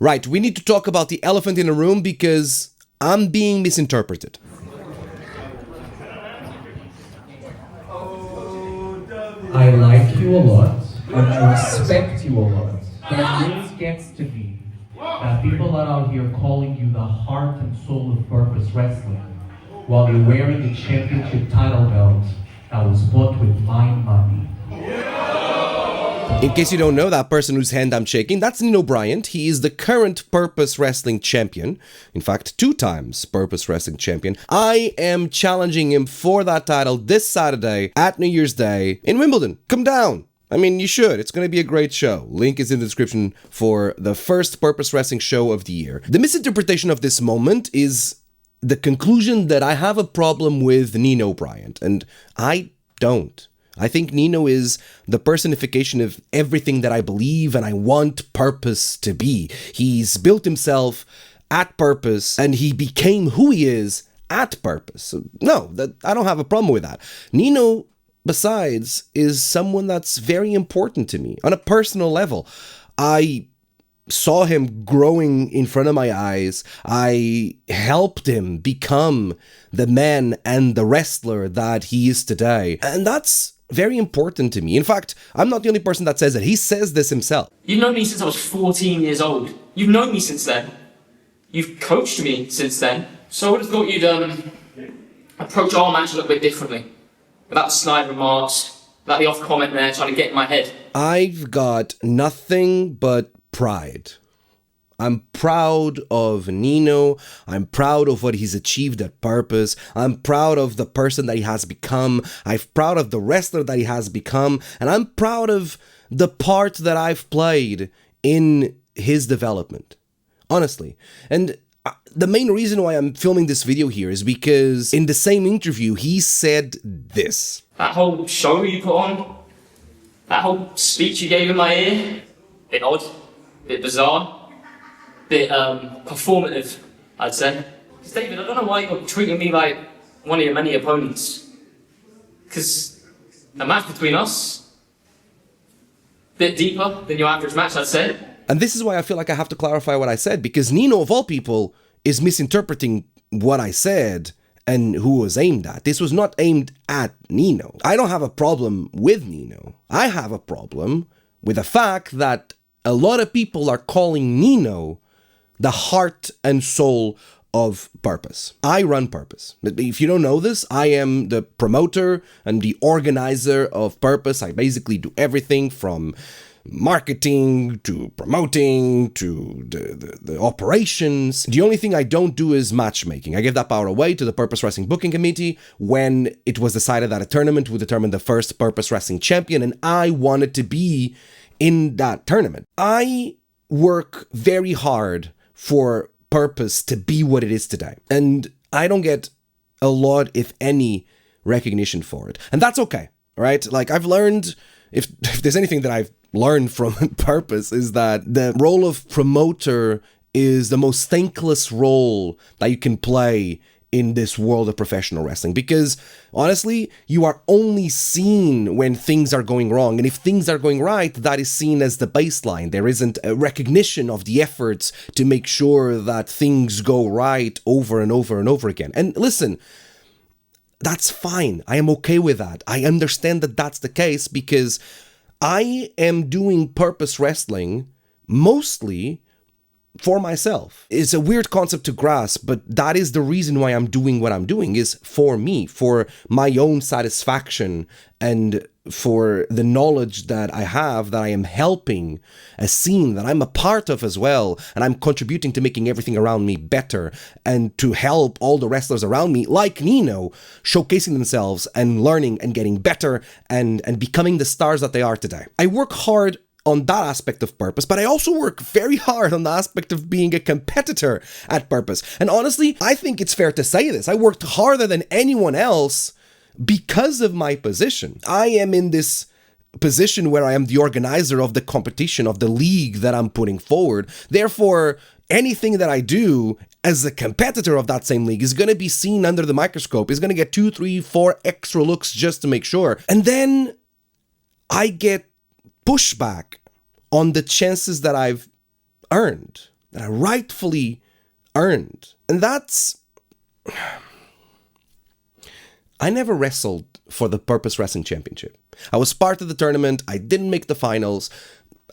Right, we need to talk about the elephant in the room because I'm being misinterpreted. I like you a lot, and I respect you a lot. But it really gets to me that people are out here calling you the heart and soul of Purpose Wrestling while you're wearing a championship title belt that was bought with my money. In case you don't know, that person whose hand I'm shaking, that's Nino Bryant. He is the current Purpose Wrestling champion. In fact, 2 times Purpose Wrestling champion. I am challenging him for that title this Saturday at New Year's Day in Wimbledon. Come down. I mean, you should. It's going to be a great show. Link is in the description for the first Purpose Wrestling show of the year. The misinterpretation of this moment is the conclusion that I have a problem with Nino Bryant, and I don't. I think Nino is the personification of everything that I believe and I want Purpose to be. He's built himself at Purpose and he became who he is at Purpose. So, no, I don't have a problem with that. Nino, besides, is someone that's very important to me on a personal level. I saw him growing in front of my eyes. I helped him become the man and the wrestler that he is today. And that's very important to me. In fact, I'm not the only person that says it. He says this himself. You've known me since I was 14 years old. You've known me since then. You've coached me since then. So I would have thought you'd approach our match a little bit differently. Without the snide remarks, without the off comment there trying to get in my head. I've got nothing but pride. I'm proud of Nino. I'm proud of what he's achieved at Purpose. I'm proud of the person that he has become. I'm proud of the wrestler that he has become. And I'm proud of the part that I've played in his development. Honestly. And the main reason why I'm filming this video here is because in the same interview, he said this. That whole show you put on, that whole speech you gave in my ear, bit odd, bit bizarre. Bit performative, I'd say. Because David, I don't know why you're treating me like one of your many opponents. Because the match between us, a bit deeper than your average match, I'd say. And this is why I feel like I have to clarify what I said, because Nino, of all people, is misinterpreting what I said and who was aimed at. This was not aimed at Nino. I don't have a problem with Nino. I have a problem with the fact that a lot of people are calling Nino the heart and soul of Purpose. I run Purpose. If you don't know this, I am the promoter and the organizer of Purpose. I basically do everything from marketing to promoting to the operations. The only thing I don't do is matchmaking. I give that power away to the Purpose Wrestling Booking Committee when it was decided that a tournament would determine the first Purpose Wrestling champion, and I wanted to be in that tournament. I work very hard for Purpose to be what it is today. And I don't get a lot, if any, recognition for it. And that's okay, right? Like, I've learned, if there's anything that I've learned from Purpose, is that the role of promoter is the most thankless role that you can play in this world of professional wrestling, because honestly, you are only seen when things are going wrong, and if things are going right, that is seen as the baseline. There isn't a recognition of the efforts to make sure that things go right over and over and over again. And listen, that's fine. I am okay with that. I understand that that's the case because I am doing Purpose Wrestling mostly for myself. It's a weird concept to grasp, but that is the reason why I'm doing what I'm doing, is for me, for my own satisfaction, and for the knowledge that I have that I am helping a scene that I'm a part of as well, and I'm contributing to making everything around me better, and to help all the wrestlers around me, like Nino, showcasing themselves and learning and getting better and becoming the stars that they are today. I work hard on that aspect of Purpose, but I also work very hard on the aspect of being a competitor at Purpose. And honestly, I think it's fair to say this. I worked harder than anyone else because of my position. I am in this position where I am the organizer of the competition, of the league that I'm putting forward. Therefore, anything that I do as a competitor of that same league is going to be seen under the microscope, is going to get 2, 3, 4 extra looks just to make sure. And then I get pushback on the chances that I've earned. that I rightfully earned. And that's... I never wrestled for the Purpose Wrestling Championship. I was part of the tournament. I didn't make the finals.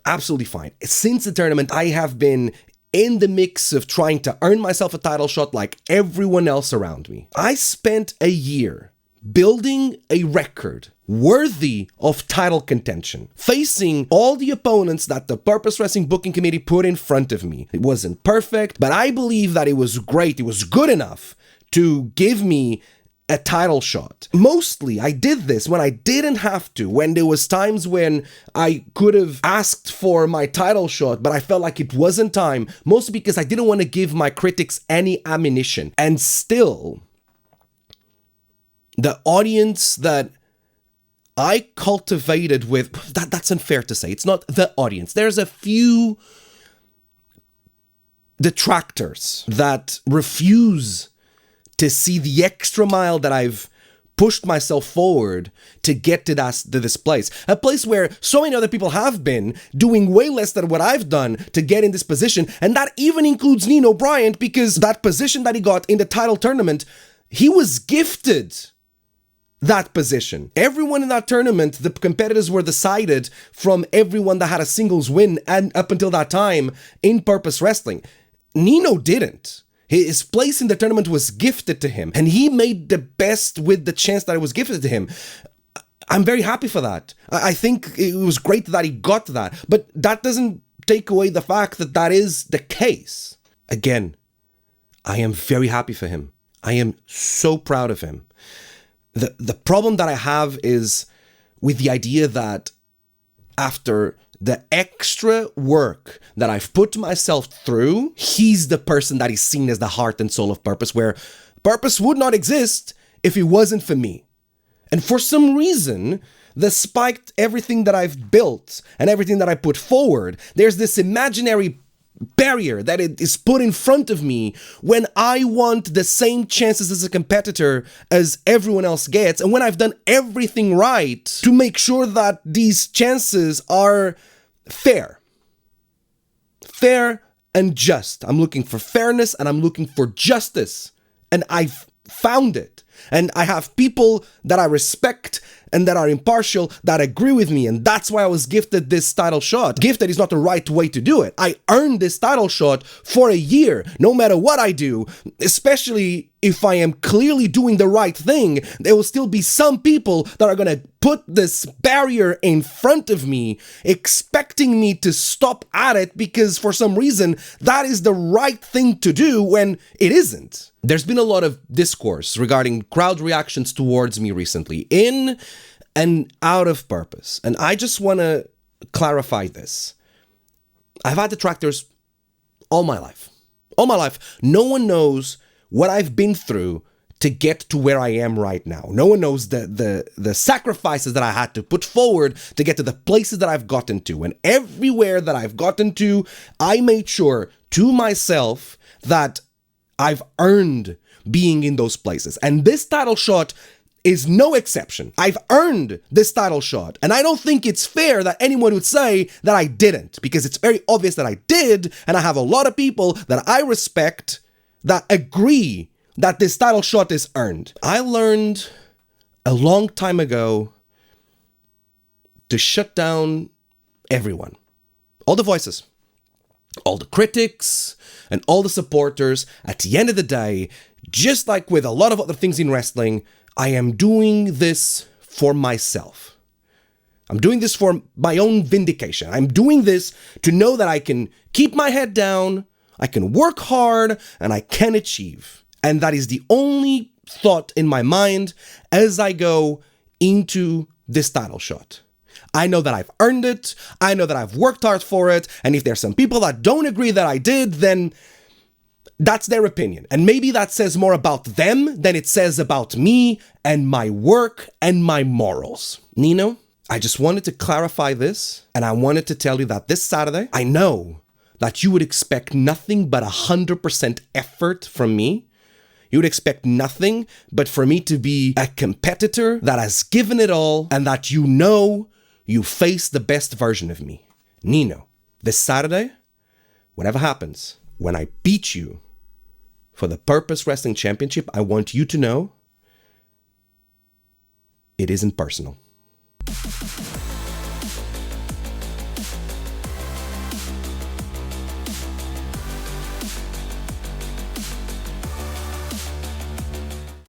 Absolutely fine. Since the tournament, I have been in the mix of trying to earn myself a title shot like everyone else around me. I spent a year building a record worthy of title contention, facing all the opponents that the Purpose Wrestling Booking Committee put in front of me. It wasn't perfect, but I believe that it was great. It was good enough to give me a title shot. Mostly, I did this when I didn't have to, when there was times when I could have asked for my title shot, but I felt like it wasn't time, mostly because I didn't want to give my critics any ammunition. And still, the audience that I cultivated with, that's unfair to say, it's not the audience. There's a few detractors that refuse to see the extra mile that I've pushed myself forward to get to this place. A place where so many other people have been doing way less than what I've done to get in this position. And that even includes Nino Bryant, because that position that he got in the title tournament, he was gifted that position. Everyone in that tournament, the competitors were decided from everyone that had a singles win and up until that time in Purpose Wrestling. Nino didn't. His place in the tournament was gifted to him, and he made the best with the chance that it was gifted to him. I'm very happy for that. I think it was great that he got that, but that doesn't take away the fact that that is the case. Again, I am very happy for him. I am so proud of him. The problem that I have is with the idea that after the extra work that I've put myself through, he's the person that is seen as the heart and soul of Purpose, where Purpose would not exist if it wasn't for me. And for some reason, despite everything that I've built and everything that I put forward, there's this imaginary barrier that it is put in front of me when I want the same chances as a competitor as everyone else gets, and when I've done everything right to make sure that these chances are fair and just. I'm looking for fairness and I'm looking for justice, and I've found it. And I have people that I respect and that are impartial that agree with me, and that's why I was gifted this title shot. Gifted is not the right way to do it. I earned this title shot for a year, no matter what I do, especially if I am clearly doing the right thing. There will still be some people that are gonna put this barrier in front of me, expecting me to stop at it because for some reason that is the right thing to do when it isn't. There's been a lot of discourse regarding crowd reactions towards me recently, in and out of Purpose. And I just want to clarify this. I've had detractors all my life. All my life. No one knows what I've been through to get to where I am right now. No one knows the sacrifices that I had to put forward to get to the places that I've gotten to. And everywhere that I've gotten to, I made sure to myself that I've earned being in those places. And this title shot is no exception. I've earned this title shot. And I don't think it's fair that anyone would say that I didn't, because it's very obvious that I did. And I have a lot of people that I respect that agree that this title shot is earned. I learned a long time ago to shut down everyone. All the voices, all the critics, and all the supporters. At the end of the day, just like with a lot of other things in wrestling, I am doing this for myself. I'm doing this for my own vindication. I'm doing this to know that I can keep my head down, I can work hard, and I can achieve. And that is the only thought in my mind as I go into this title shot. I know that I've earned it. I know that I've worked hard for it. And if there's some people that don't agree that I did, then that's their opinion. And maybe that says more about them than it says about me and my work and my morals. Nino, I just wanted to clarify this, and I wanted to tell you that this Saturday, I know that you would expect nothing but 100% effort from me. You would expect nothing but for me to be a competitor that has given it all, and that you know you face the best version of me. Nino, this Saturday, whatever happens, when I beat you for the Purpose Wrestling Championship, I want you to know it isn't personal.